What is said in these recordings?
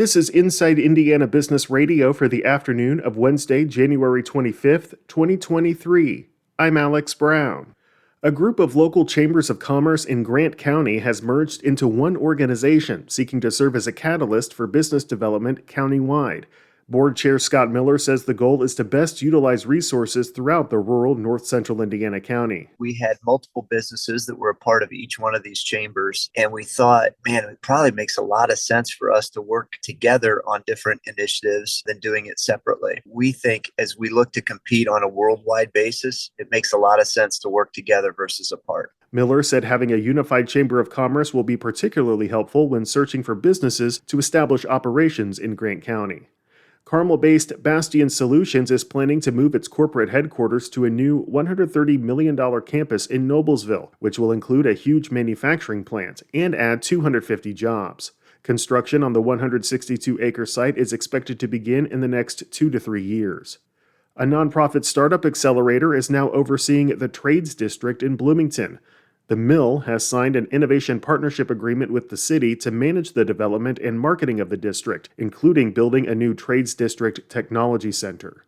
This is Inside Indiana Business Radio for the afternoon of Wednesday, January 25th, 2023. I'm Alex Brown. A group of local chambers of commerce in Grant County has merged into one organization seeking to serve as a catalyst for business development countywide. Board Chair Scott Miller says the goal is to best utilize resources throughout the rural north central Indiana County. We had multiple businesses that were a part of each one of these chambers, and we thought, man, it probably makes a lot of sense for us to work together on different initiatives than doing it separately. We think as we look to compete on a worldwide basis, it makes a lot of sense to work together versus apart. Miller said having a unified chamber of commerce will be particularly helpful when searching for businesses to establish operations in Grant County. Carmel-based Bastion Solutions is planning to move its corporate headquarters to a new $130 million campus in Noblesville, which will include a huge manufacturing plant and add 250 jobs. Construction on the 162-acre site is expected to begin in the next 2 to 3 years. A nonprofit startup accelerator is now overseeing the Trades District in Bloomington. The mill has signed an innovation partnership agreement with the city to manage the development and marketing of the district, including building a new Trades District Technology Center.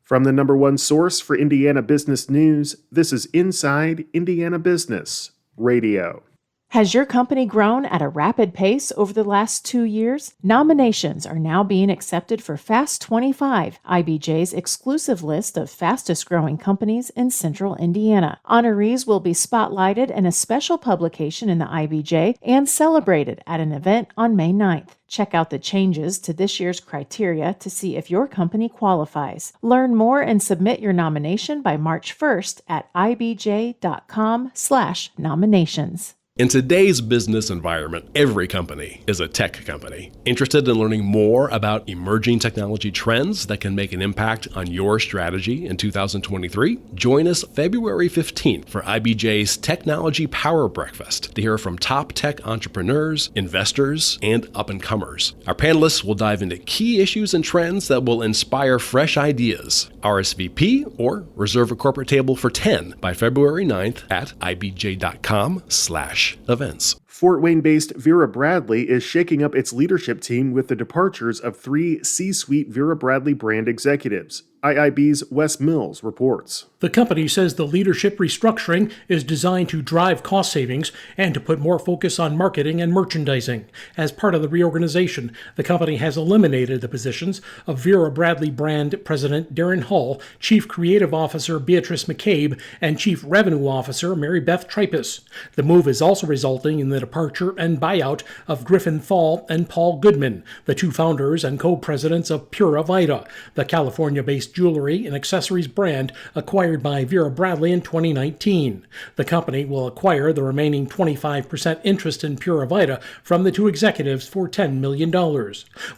From the number one source for Indiana business news, this is Inside Indiana Business Radio. Has your company grown at a rapid pace over the last 2 years? Nominations are now being accepted for Fast 25, IBJ's exclusive list of fastest growing companies in central Indiana. Honorees will be spotlighted in a special publication in the IBJ and celebrated at an event on May 9th. Check out the changes to this year's criteria to see if your company qualifies. Learn more and submit your nomination by March 1st at ibj.com/nominations. In today's business environment, every company is a tech company. Interested in learning more about emerging technology trends that can make an impact on your strategy in 2023? Join us February 15th for IBJ's Technology Power Breakfast to hear from top tech entrepreneurs, investors, and up-and-comers. Our panelists will dive into key issues and trends that will inspire fresh ideas. RSVP or reserve a corporate table for 10 by February 9th at ibj.com/events. Fort Wayne-based Vera Bradley is shaking up its leadership team with the departures of 3 C-suite Vera Bradley brand executives. IIB's Wes Mills reports. The company says the leadership restructuring is designed to drive cost savings and to put more focus on marketing and merchandising. As part of the reorganization, the company has eliminated the positions of Vera Bradley brand president Darren Hull, chief creative officer Beatrice McCabe, and chief revenue officer Mary Beth Tripus. The move is also resulting in the departure and buyout of Griffin Thal and Paul Goodman, the 2 founders and co-presidents of Pura Vida, the California-based jewelry and accessories brand acquired by Vera Bradley in 2019. The company will acquire the remaining 25% interest in Pura Vida from the 2 executives for $10 million.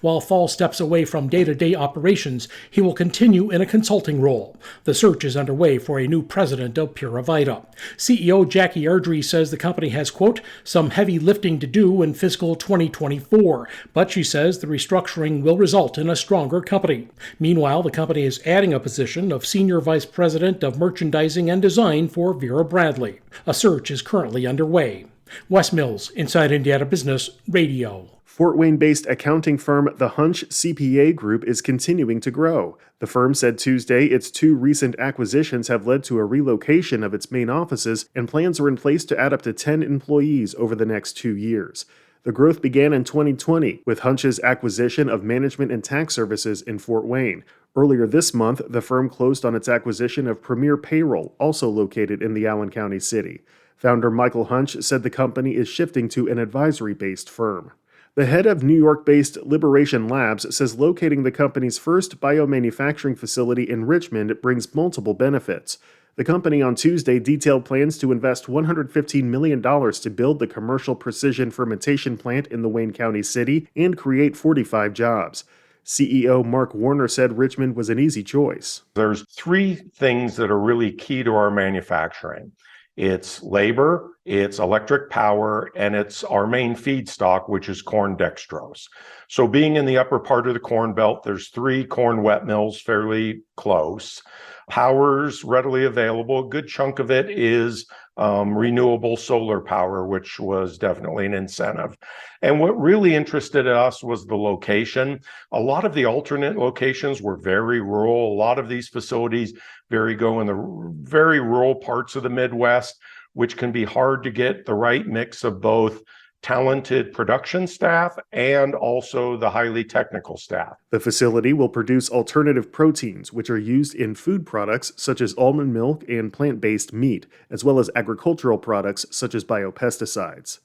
While Thal steps away from day-to-day operations, he will continue in a consulting role. The search is underway for a new president of Pura Vida. CEO Jackie Ardrey says the company has, quote, some heavy lifting to do in fiscal 2024, but she says the restructuring will result in a stronger company. Meanwhile, the company is adding a position of Senior Vice President of Merchandising and Design for Vera Bradley. A search is currently underway. Wes Mills, Inside Indiana Business Radio. Fort Wayne-based accounting firm The Hunch CPA Group is continuing to grow. The firm said Tuesday its 2 recent acquisitions have led to a relocation of its main offices, and plans are in place to add up to 10 employees over the next 2 years. The growth began in 2020 with Hunch's acquisition of management and tax services in Fort Wayne. Earlier this month, the firm closed on its acquisition of Premier Payroll, also located in the Allen County city. Founder Michael Hunch said the company is shifting to an advisory-based firm. The head of New York-based Liberation Labs says locating the company's first biomanufacturing facility in Richmond brings multiple benefits. The company on Tuesday detailed plans to invest $115 million to build the commercial precision fermentation plant in the Wayne County city and create 45 jobs. CEO Mark Warner said Richmond was an easy choice. There's 3 things that are really key to our manufacturing. It's labor, it's electric power, and it's our main feedstock, which is corn dextrose. So being in the upper part of the Corn Belt, there's 3 corn wet mills fairly close. Power's readily available. A good chunk of it is renewable solar power, which was definitely an incentive. And what really interested us was the location. A lot of the alternate locations were very rural. A lot of these facilities go in the very rural parts of the Midwest, which can be hard to get the right mix of both talented production staff and also the highly technical staff. The facility will produce alternative proteins, which are used in food products such as almond milk and plant-based meat, as well as agricultural products such as biopesticides.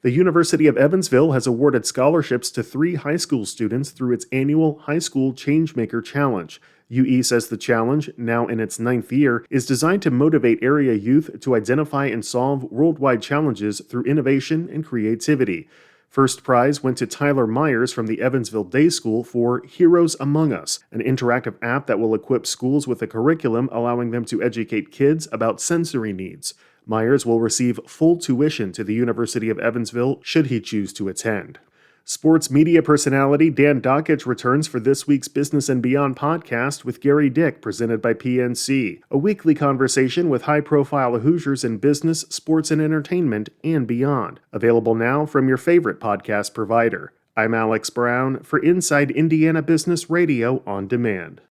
The University of Evansville has awarded scholarships to 3 high school students through its annual High School Changemaker Challenge. UE says the challenge, now in its 9th year, is designed to motivate area youth to identify and solve worldwide challenges through innovation and creativity. First prize went to Tyler Myers from the Evansville Day School for Heroes Among Us, an interactive app that will equip schools with a curriculum allowing them to educate kids about sensory needs. Myers will receive full tuition to the University of Evansville should he choose to attend. Sports media personality Dan Dakich returns for this week's Business and Beyond podcast with Gary Dick, presented by PNC, a weekly conversation with high-profile Hoosiers in business, sports, and entertainment, and beyond. Available now from your favorite podcast provider. I'm Alex Brown for Inside Indiana Business Radio on Demand.